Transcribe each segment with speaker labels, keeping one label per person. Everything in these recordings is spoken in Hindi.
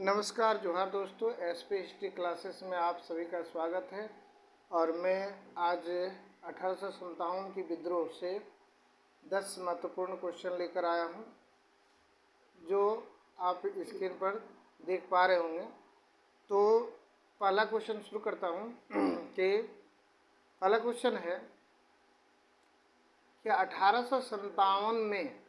Speaker 1: नमस्कार जोहार दोस्तों, एसपी हिस्ट्री क्लासेस में आप सभी का स्वागत है। और मैं आज 1857 की विद्रोह से 10 महत्वपूर्ण क्वेश्चन लेकर आया हूं, जो आप स्क्रीन पर देख पा रहे होंगे। तो पहला क्वेश्चन शुरू करता हूं कि पहला क्वेश्चन है कि 1857 में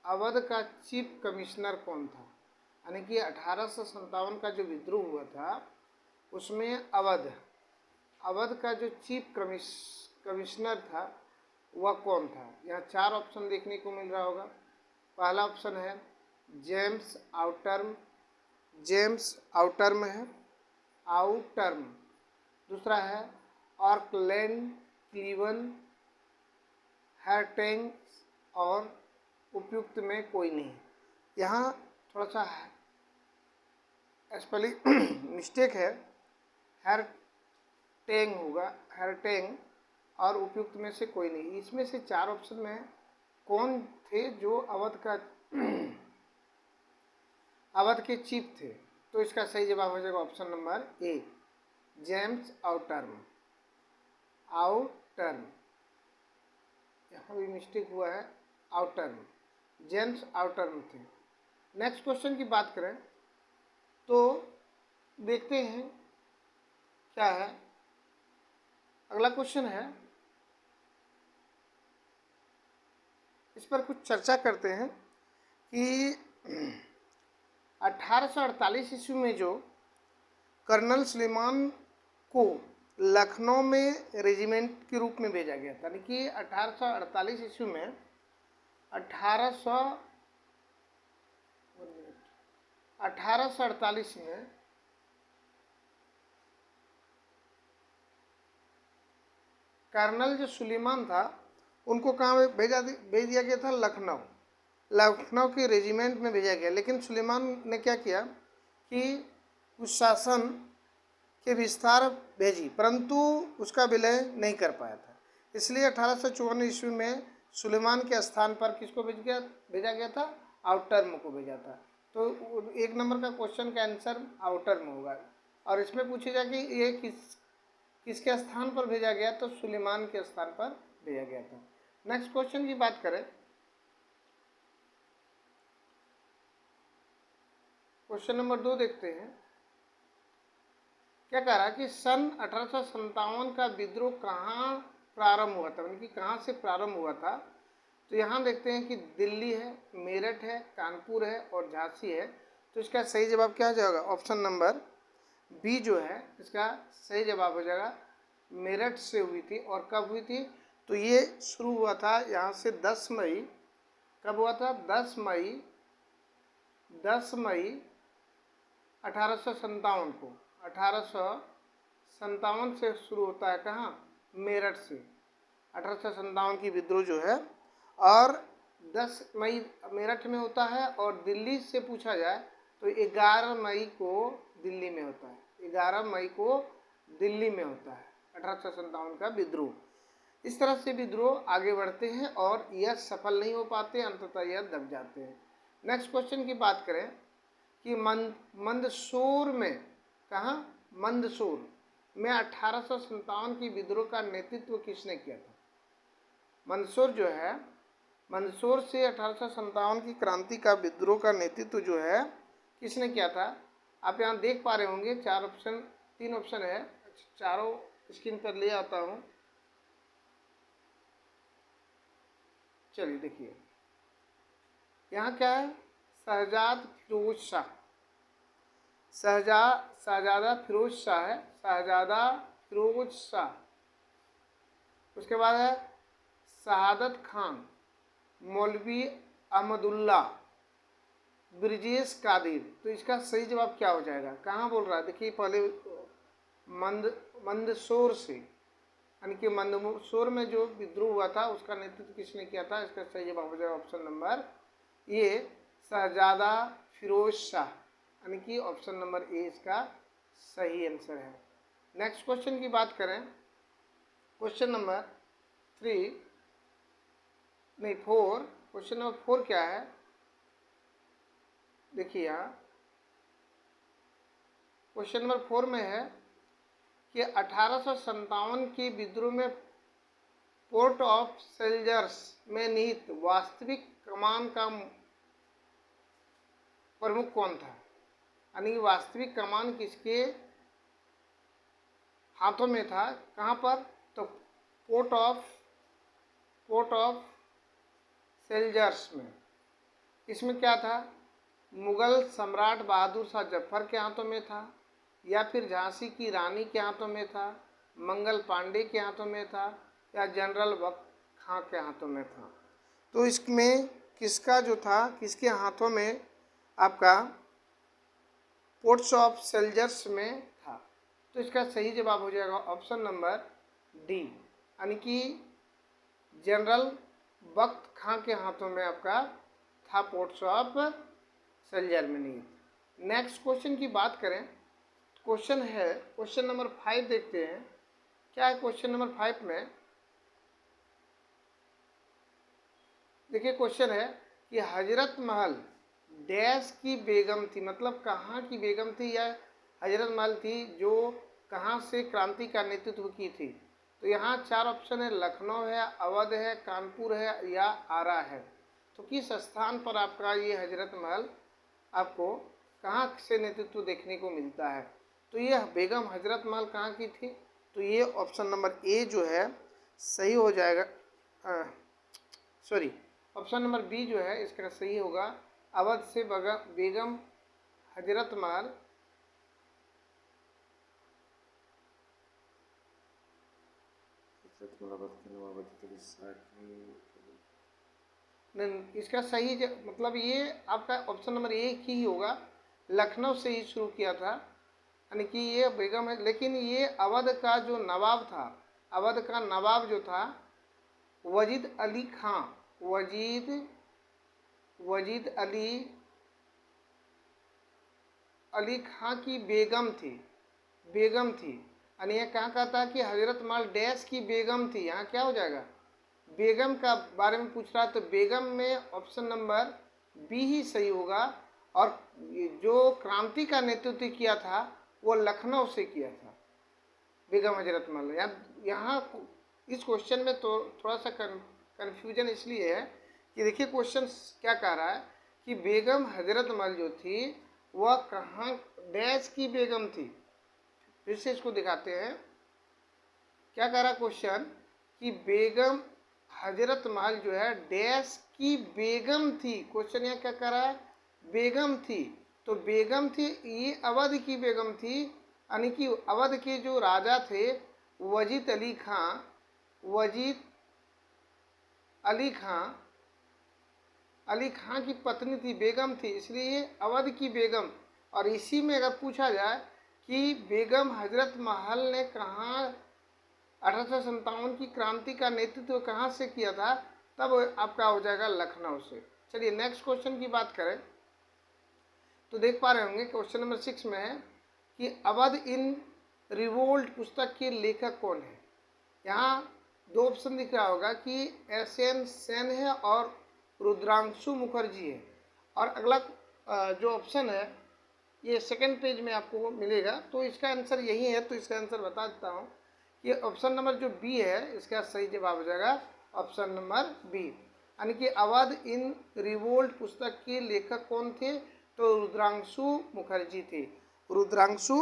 Speaker 1: अवध का चीफ कमिश्नर कौन था। यानी कि 1857 का जो विद्रोह हुआ था उसमें अवध का जो चीफ कमिश्नर था वह कौन था। यहाँ 4 ऑप्शन देखने को मिल रहा होगा। पहला ऑप्शन है जेम्स आउटर्म है आउटर्म। दूसरा है ऑकलैंड क्लीवन हैरटेंग और उपयुक्त में कोई नहीं। यहाँ थोड़ा सा स्पेलिंग मिस्टेक है, हैरटेंग होगा, हैरटेंग, और उपयुक्त में से कोई नहीं। इसमें से 4 ऑप्शन में कौन थे जो अवध के चीफ थे। तो इसका सही जवाब हो जाएगा ऑप्शन नंबर ए, जेम्स आउटर्म। यहाँ भी मिस्टेक हुआ है, आउटर्म, जेम्स आउटर्म थे। नेक्स्ट क्वेश्चन की बात करें तो देखते हैं क्या है। अगला क्वेश्चन है, इस पर कुछ चर्चा करते हैं कि 1848 ईस्वी में जो कर्नल सुलेमान को लखनऊ में रेजिमेंट के रूप में भेजा गया था। यानी कि 1848 ईस्वी में 1848 में कर्नल जो सुलेमान था उनको कहाँ भेज दिया गया था, लखनऊ के रेजिमेंट में भेजा गया। लेकिन सुलेमान ने क्या किया कि उस शासन के विस्तार भेजी, परंतु उसका विलय नहीं कर पाया था। इसलिए 1854 ईस्वी में सुलेमान के स्थान पर किसको भेजा गया था, आउटर्म को भेजा था। तो 1 नंबर का क्वेश्चन का आंसर आउटर्म होगा। और इसमें पूछा जाए कि ये किसके स्थान पर भेजा गया, तो सुलेमान के स्थान पर भेजा गया था। नेक्स्ट क्वेश्चन की बात करें, क्वेश्चन नंबर 2 देखते हैं। क्या कह रहा है कि सन 1857 का विद्रोह कहाँ प्रारंभ हुआ था, यानी कि कहाँ से प्रारंभ हुआ था। तो यहाँ देखते हैं कि दिल्ली है, मेरठ है, कानपुर है और झांसी है। तो इसका सही जवाब क्या हो जाएगा, ऑप्शन नंबर बी जो है इसका सही जवाब हो जाएगा। मेरठ से हुई थी। और कब हुई थी, तो ये शुरू हुआ था यहाँ से 10 मई। कब हुआ था, 10 मई 1857 को। 1857 से शुरू होता है, कहाँ, मेरठ से 1857 की विद्रोह जो है। और 10 मई मेरठ में होता है। और दिल्ली से पूछा जाए तो 11 मई को दिल्ली में होता है। 11 मई को दिल्ली में होता है 1857 का विद्रोह। इस तरह से विद्रोह आगे बढ़ते हैं और यह सफल नहीं हो पाते, अंततः यह दब जाते हैं। नेक्स्ट क्वेश्चन की बात करें कि मंदसौर में, कहाँ, मंदसौर में 1857 की विद्रोह का नेतृत्व किसने किया था। मंदसौर जो है, मंदसौर से 1857 की क्रांति का विद्रोह का नेतृत्व जो है किसने किया था। आप यहाँ देख पा रहे होंगे 3 ऑप्शन है। चारों स्क्रीन पर ले आता हूँ। चलिए देखिए, यहाँ क्या है, शहजादा फिरोज शाह है, शहजादा फिरोज शाह। उसके बाद है शहादत खान, मौलवी अहमदुल्ला, ब्रिजेश कादिर। तो इसका सही जवाब क्या हो जाएगा, कहाँ बोल रहा है, देखिए पहले मंदसौर से, यानी कि मंदसौर में जो विद्रोह हुआ था उसका नेतृत्व किसने किया था। इसका सही जवाब हो जाएगा ऑप्शन नंबर ए, शहजादा फिरोज शाह, यानी कि ऑप्शन नंबर ए इसका सही आंसर है। नेक्स्ट क्वेश्चन की बात करें, क्वेश्चन नंबर 4, क्वेश्चन नंबर 4 क्या है, देखिए यहाँ क्वेश्चन नंबर 4 में है कि 1857 के विद्रोह में पोर्ट ऑफ सेल्जर्स में निहित वास्तविक कमान का प्रमुख कौन था, यानी वास्तविक कमान किसके हाथों में था, कहाँ पर, तो पोर्ट ऑफ सेल्जर्स में। इसमें क्या था, मुगल सम्राट बहादुर शाह जफर के हाथों में था, या फिर झांसी की रानी के हाथों में था, मंगल पांडे के हाथों में था, या जनरल बख्त खां के हाथों में था। तो इसमें किसका जो था, किसके हाथों में आपका पोर्ट्स ऑफ सेल्जर्स में था। तो इसका सही जवाब हो जाएगा ऑप्शन नंबर डी, यानी कि जनरल बख्त खां के हाथों में आपका था पोर्ट्स ऑफ सेल्जर में नहीं। नेक्स्ट क्वेश्चन की बात करें, क्वेश्चन है क्वेश्चन नंबर 5 देखते हैं क्या है क्वेश्चन नंबर 5 में। देखिए क्वेश्चन है कि हजरत महल डैश की बेगम थी, मतलब कहाँ की बेगम थी, या हजरत महल थी जो कहाँ से क्रांति का नेतृत्व की थी। तो यहाँ 4 ऑप्शन है, लखनऊ है, अवध है, कानपुर है, या आरा है। तो किस स्थान पर आपका ये हजरत महल आपको कहाँ से नेतृत्व देखने को मिलता है। तो ये बेगम हजरत महल कहाँ की थी, तो ये ऑप्शन नंबर ए जो है सही हो जाएगा। सॉरी, ऑप्शन नंबर बी जो है इसका सही होगा, अवध से बेगम हजरत महल नहीं, इसका सही मतलब ये आपका ऑप्शन नंबर एक ही होगा, लखनऊ से ही शुरू किया था, यानी कि ये बेगम है। लेकिन ये अवध का जो नवाब था, अवध का नवाब जो था वजीद अली खां, वजीद अली खां की बेगम थी, यानी यह कहाँ का था कि हजरत महल डैश की बेगम थी। यहाँ क्या हो जाएगा, बेगम का बारे में पूछ रहा है, तो बेगम में ऑप्शन नंबर बी ही सही होगा। और जो क्रांति का नेतृत्व किया था वो लखनऊ से किया था बेगम हजरत महल। यहाँ इस क्वेश्चन में तो थोड़ा सा कन्फ्यूजन इसलिए है कि देखिए क्वेश्चन क्या कह रहा है कि बेगम हजरत महल जो थी वह कहाँ डैश की बेगम थी। फिर से इसको दिखाते हैं, क्या कह रहा है क्वेश्चन कि बेगम हजरत महल जो है डैश की बेगम थी। क्वेश्चन यहाँ क्या कह रहा है, बेगम थी। तो बेगम थी, ये अवध की बेगम थी, यानी कि अवध के जो राजा थे वजीद अली खां की पत्नी थी, बेगम थी, इसलिए ये अवध की बेगम। और इसी में अगर पूछा जाए कि बेगम हजरत महल ने कहाँ 1857 की क्रांति का नेतृत्व कहाँ से किया था, तब आपका हो जाएगा लखनऊ से। चलिए नेक्स्ट क्वेश्चन की बात करें तो देख पा रहे होंगे क्वेश्चन नंबर 6 में है कि अवध इन रिवोल्ट पुस्तक के लेखक कौन है। यहाँ 2 ऑप्शन दिख रहा होगा कि एस.एन. सेन है और रुद्रांशु मुखर्जी है। और अगला जो ऑप्शन है ये सेकंड पेज में आपको मिलेगा, तो इसका आंसर यही है। तो इसका आंसर बता देता हूँ कि ऑप्शन नंबर जो बी है इसका सही जवाब हो जाएगा ऑप्शन नंबर बी, यानी कि अवध इन रिवोल्ट पुस्तक के लेखक कौन थे, तो रुद्रांशु मुखर्जी थे। रुद्रांशु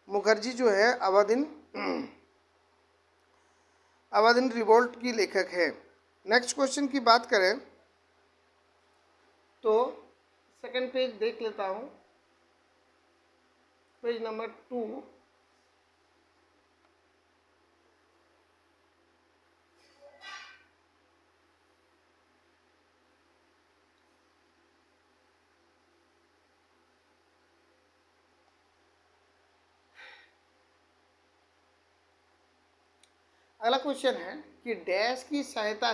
Speaker 1: मुखर्जी जो है अवध इन रिवोल्ट की लेखक है। नेक्स्ट क्वेश्चन की बात करें तो सेकंड पेज देख लेता हूँ, पेज नंबर 2। अगला क्वेश्चन है कि डैश की सहायता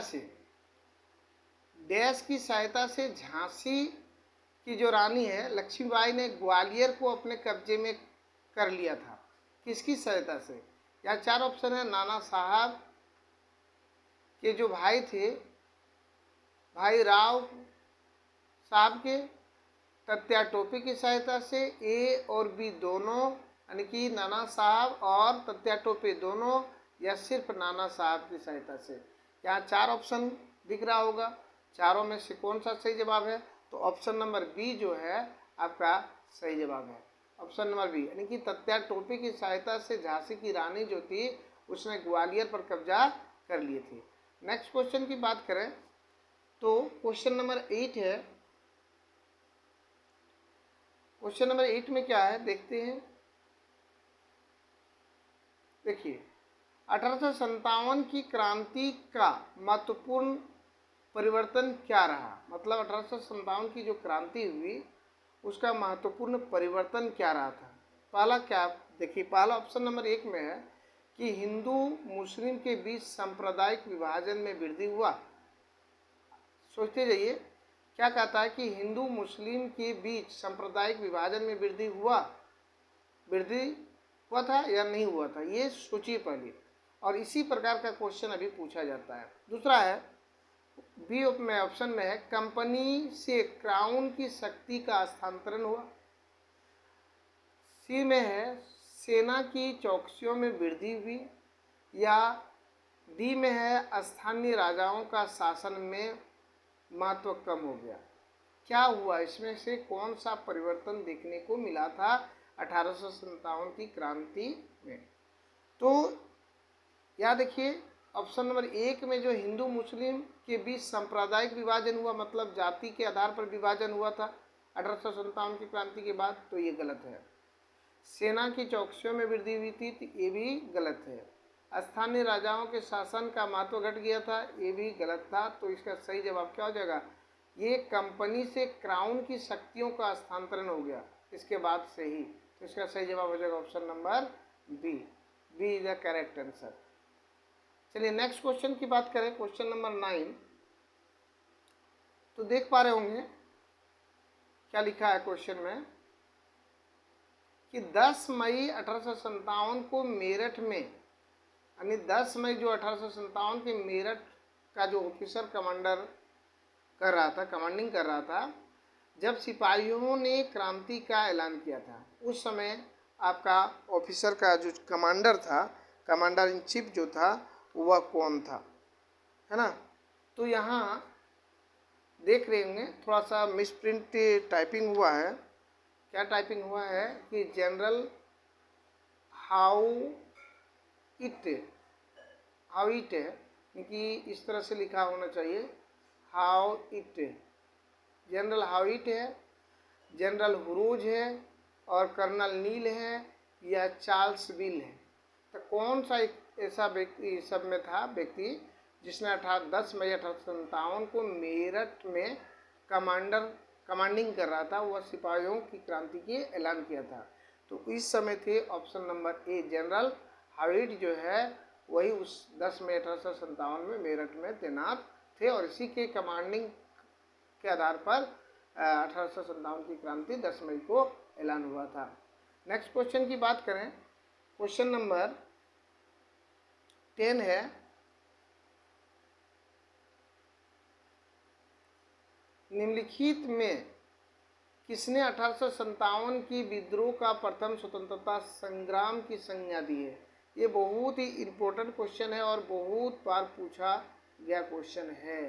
Speaker 1: से झांसी की जो रानी है लक्ष्मीबाई ने ग्वालियर को अपने कब्जे में कर लिया था, किसकी सहायता से। यहाँ 4 ऑप्शन है, नाना साहब के जो भाई थे, भाई राव साहब के, तत्या टोपे की सहायता से, ए और बी दोनों, यानी कि नाना साहब और तात्या टोपे दोनों या सिर्फ नाना साहब की सहायता से। यहाँ 4 ऑप्शन दिख रहा होगा, चारों में से कौन सा सही जवाब है? तो ऑप्शन नंबर बी जो है आपका सही जवाब है। ऑप्शन नंबर बी, यानी कि तात्या टोपे की सहायता से झांसी की रानी जो थी उसने ग्वालियर पर कब्जा कर लिए थे। नेक्स्ट क्वेश्चन की बात करें तो क्वेश्चन नंबर 8 है। क्वेश्चन नंबर 8 में क्या है देखते हैं। देखिए, 1857 की क्रांति का महत्वपूर्ण परिवर्तन क्या रहा? मतलब 1857 की जो क्रांति हुई उसका महत्वपूर्ण परिवर्तन क्या रहा था? पहला क्या, देखिए पहला ऑप्शन नंबर 1 में है कि हिंदू मुस्लिम के बीच सांप्रदायिक विभाजन में वृद्धि हुआ। सोचते जाइए, क्या कहता है कि हिंदू मुस्लिम के बीच सांप्रदायिक विभाजन में वृद्धि हुआ था या नहीं हुआ था, ये सोचिए पहले। और इसी प्रकार का क्वेश्चन अभी पूछा जाता है। दूसरा है बी में, ऑप्शन में है कंपनी से क्राउन की शक्ति का हस्तांतरण हुआ। सी में है सेना की चौकसियों में वृद्धि हुई। या डी में है स्थानीय राजाओं का शासन में महत्व कम हो गया। क्या हुआ, इसमें से कौन सा परिवर्तन देखने को मिला था 1857 की क्रांति में? तो याद देखिए, ऑप्शन नंबर 1 में जो हिंदू मुस्लिम के बीच सांप्रदायिक विभाजन हुआ, मतलब जाति के आधार पर विभाजन हुआ था 1857 की क्रांति के बाद, तो ये गलत है। सेना की चौकसियों में वृद्धि हुई थी, तो ये भी गलत है। स्थानीय राजाओं के शासन का महत्व घट गया था, ये भी गलत था। तो इसका सही जवाब क्या हो जाएगा? ये कंपनी से क्राउन की शक्तियों का हस्तांतरण हो गया इसके बाद से ही। तो इसका सही जवाब हो जाएगा option number B. B is the correct answer. चलिए नेक्स्ट क्वेश्चन की बात करें, क्वेश्चन नंबर 9। तो देख पा रहे होंगे क्या लिखा है क्वेश्चन में कि 10 मई 1857 को मेरठ में, यानी 10 मई जो 1857 के मेरठ का जो ऑफिसर कमांडिंग कर रहा था, जब सिपाहियों ने क्रांति का ऐलान किया था, उस समय आपका ऑफिसर का जो कमांडर था, कमांडर इन चीफ जो था, वह कौन था, है ना? तो यहाँ देख रहे होंगे थोड़ा सा मिसप्रिंट टाइपिंग हुआ है। क्या टाइपिंग हुआ है कि जनरल हाउइट है, क्योंकि इस तरह से लिखा होना चाहिए हाउइट। जनरल हाउइट है, जनरल हुरोज है, और कर्नल नील है, या चार्ल्स विल है। तो कौन सा एक ऐसा व्यक्ति सब में था व्यक्ति जिसने 10 मई 1857 को मेरठ में कमांडिंग कर रहा था, वह सिपाहियों की क्रांति के ऐलान किया था? तो इस समय थे ऑप्शन नंबर ए, जनरल हाउइट जो है वही उस 10 मई 1857 में मेरठ में तैनात थे, और इसी के कमांडिंग के आधार पर 1857 की क्रांति 10 मई को ऐलान हुआ था। नेक्स्ट क्वेश्चन की बात करें, क्वेश्चन नंबर 10 है निम्नलिखित में किसने 1857 की विद्रोह का प्रथम स्वतंत्रता संग्राम की संज्ञा दी है? ये बहुत ही इम्पोर्टेंट क्वेश्चन है और बहुत बार पूछा गया क्वेश्चन है।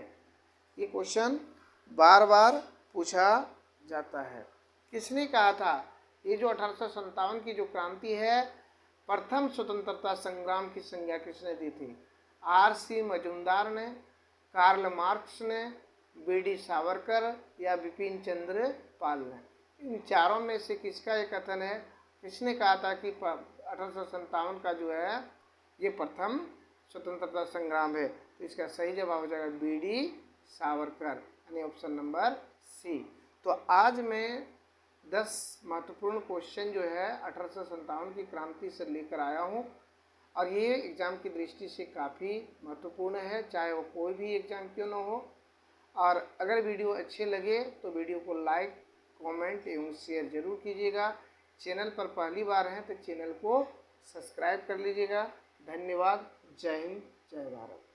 Speaker 1: ये क्वेश्चन बार बार पूछा जाता है। किसने कहा था ये जो 1857 की जो क्रांति है, प्रथम स्वतंत्रता संग्राम की संज्ञा किसने दी थी? आर.सी. मजूमदार ने, कार्ल मार्क्स ने, बी.डी. सावरकर, या बिपिन चंद्र पाल ने? इन चारों में से किसका एक कथन है, किसने कहा था कि 1857 का जो है ये प्रथम स्वतंत्रता संग्राम है? तो इसका सही जवाब हो जाएगा बी.डी. सावरकर, यानी ऑप्शन नंबर सी। तो आज मैं 10 महत्वपूर्ण क्वेश्चन जो है 1857 की क्रांति से लेकर आया हूँ, और ये एग्ज़ाम की दृष्टि से काफ़ी महत्वपूर्ण है, चाहे वो कोई भी एग्ज़ाम क्यों ना हो। और अगर वीडियो अच्छे लगे तो वीडियो को लाइक, कमेंट एवं शेयर जरूर कीजिएगा। चैनल पर पहली बार हैं तो चैनल को सब्सक्राइब कर लीजिएगा। धन्यवाद। जय हिंद, जय भारत।